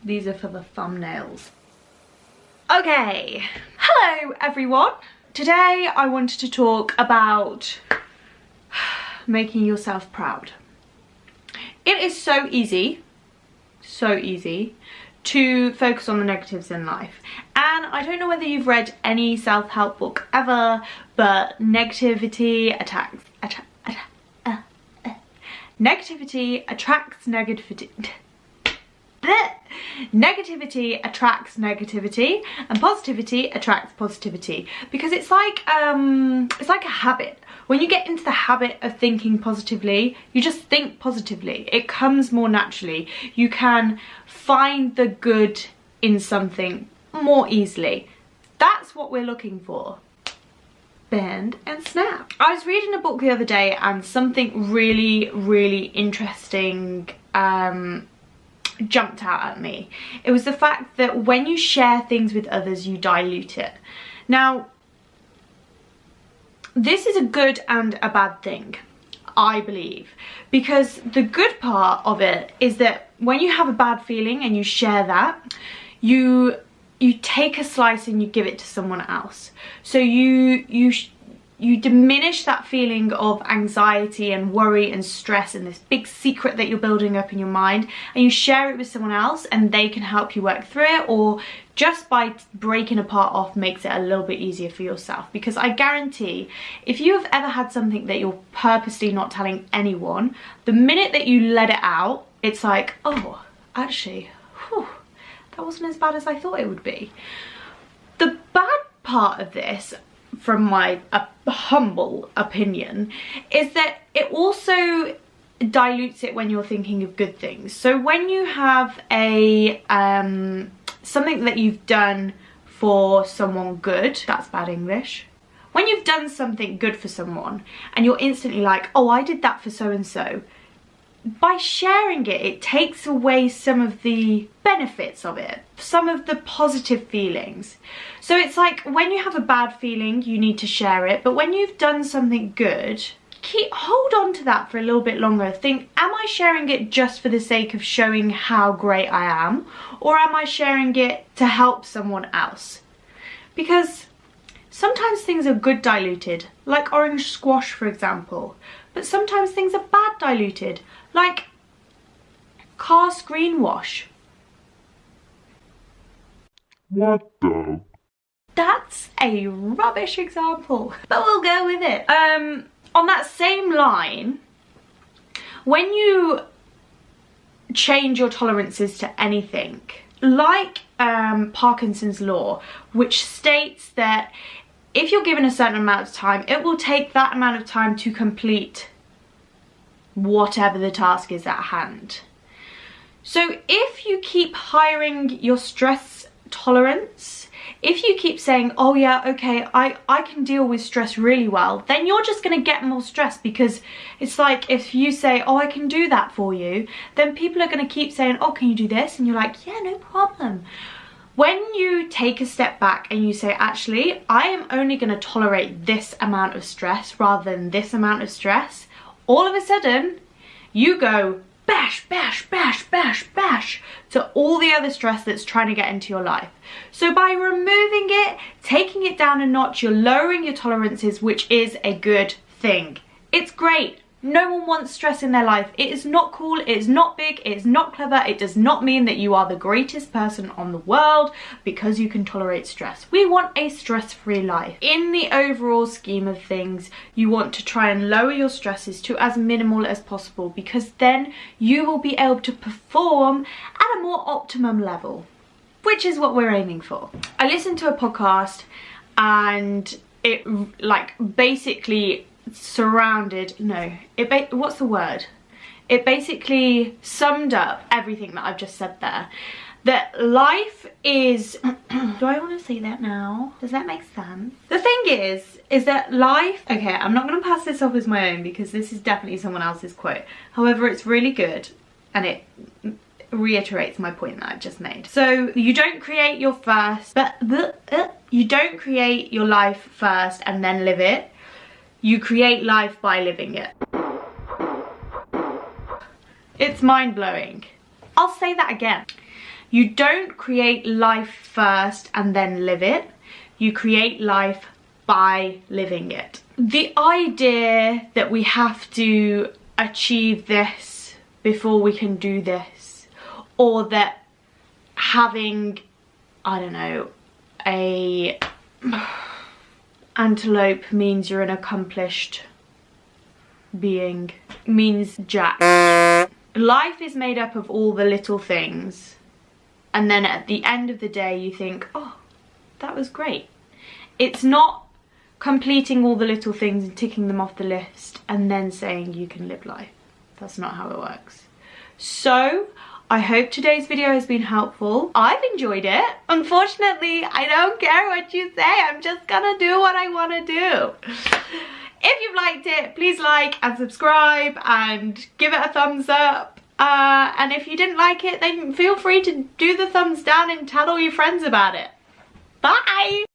These are for the thumbnails. Okay, hello everyone. Today I wanted to talk about making yourself proud. It is so easy to focus on the negatives in life. And I don't know whether you've read any self-help book ever, but negativity attracts negativity. Negativity attracts negativity, and positivity attracts positivity, because it's like a habit. When you get into the habit of thinking positively, you just think positively. It comes more naturally. You can find the good in something more easily. That's what we're looking for. Bend and snap. I was reading a book the other day and something really interesting jumped out at me. It was the fact that when you share things with others, you dilute it. Now, this is a good and a bad thing, I believe, because the good part of it is that when you have a bad feeling and you share that, you take a slice and you give it to someone else. So you diminish that feeling of anxiety and worry and stress and this big secret that you're building up in your mind, and you share it with someone else and they can help you work through it, or just by breaking a part off makes it a little bit easier for yourself. Because I guarantee, if you have ever had something that you're purposely not telling anyone, the minute that you let it out, it's like, oh, actually, whew, that wasn't as bad as I thought it would be. The bad part of this, from my humble opinion, is that it also dilutes it when you're thinking of good things. So when you have a something that you've done for someone good, that's bad English. When you've done something good for someone and you're instantly like, oh, I did that for so and so, by sharing it, it takes away some of the benefits of it, some of the positive feelings. So it's like when you have a bad feeling, you need to share it, but when you've done something good, hold on to that for a little bit longer. Think, am I sharing it just for the sake of showing how great I am, or am I sharing it to help someone else? Because sometimes things are good diluted, like orange squash, for example, but sometimes things are bad diluted, like car screen wash. What the? That's a rubbish example, but we'll go with it. On that same line, when you change your tolerances to anything, like Parkinson's law, which states that if you're given a certain amount of time, it will take that amount of time to complete whatever the task is at hand. So if you keep hiring your stress tolerance, if you keep saying, oh yeah, okay, I can deal with stress really well, then you're just going to get more stress, because it's like if you say, oh, I can do that for you, then people are going to keep saying, oh, can you do this? And you're like, yeah, no problem. When you take a step back and you say, actually, I am only going to tolerate this amount of stress rather than this amount of stress, all of a sudden you go bash, bash, bash, bash, bash to all the other stress that's trying to get into your life. So by removing it, taking it down a notch, you're lowering your tolerances, which is a good thing. It's great. No one wants stress in their life. It is not cool, it is not big, it is not clever, it does not mean that you are the greatest person on the world because you can tolerate stress. We want a stress-free life. In the overall scheme of things, you want to try and lower your stresses to as minimal as possible, because then you will be able to perform at a more optimum level, which is what we're aiming for. I listened to a podcast and it basically it basically summed up everything that I've just said there. That life is do I want to say that now? Does that make sense? The thing is that life, okay, I'm not going to pass this off as my own because this is definitely someone else's quote. However, it's really good and it reiterates my point that I've just made. So you don't create your you don't create your life first and then live it. You create life by living it. It's mind-blowing. I'll say that again. You don't create life first and then live it. You create life by living it. The idea that we have to achieve this before we can do this, or that having, I don't know, a antelope means you're an accomplished being, means jack. Life is made up of all the little things, and then at the end of the day you think, oh, that was great. It's not completing all the little things and ticking them off the list and then saying you can live life. That's not how it works. So I hope today's video has been helpful. I've enjoyed it. Unfortunately, I don't care what you say. I'm just gonna do what I want to do. If you've liked it, please like and subscribe and give it a thumbs up. And if you didn't like it, then feel free to do the thumbs down and tell all your friends about it. Bye!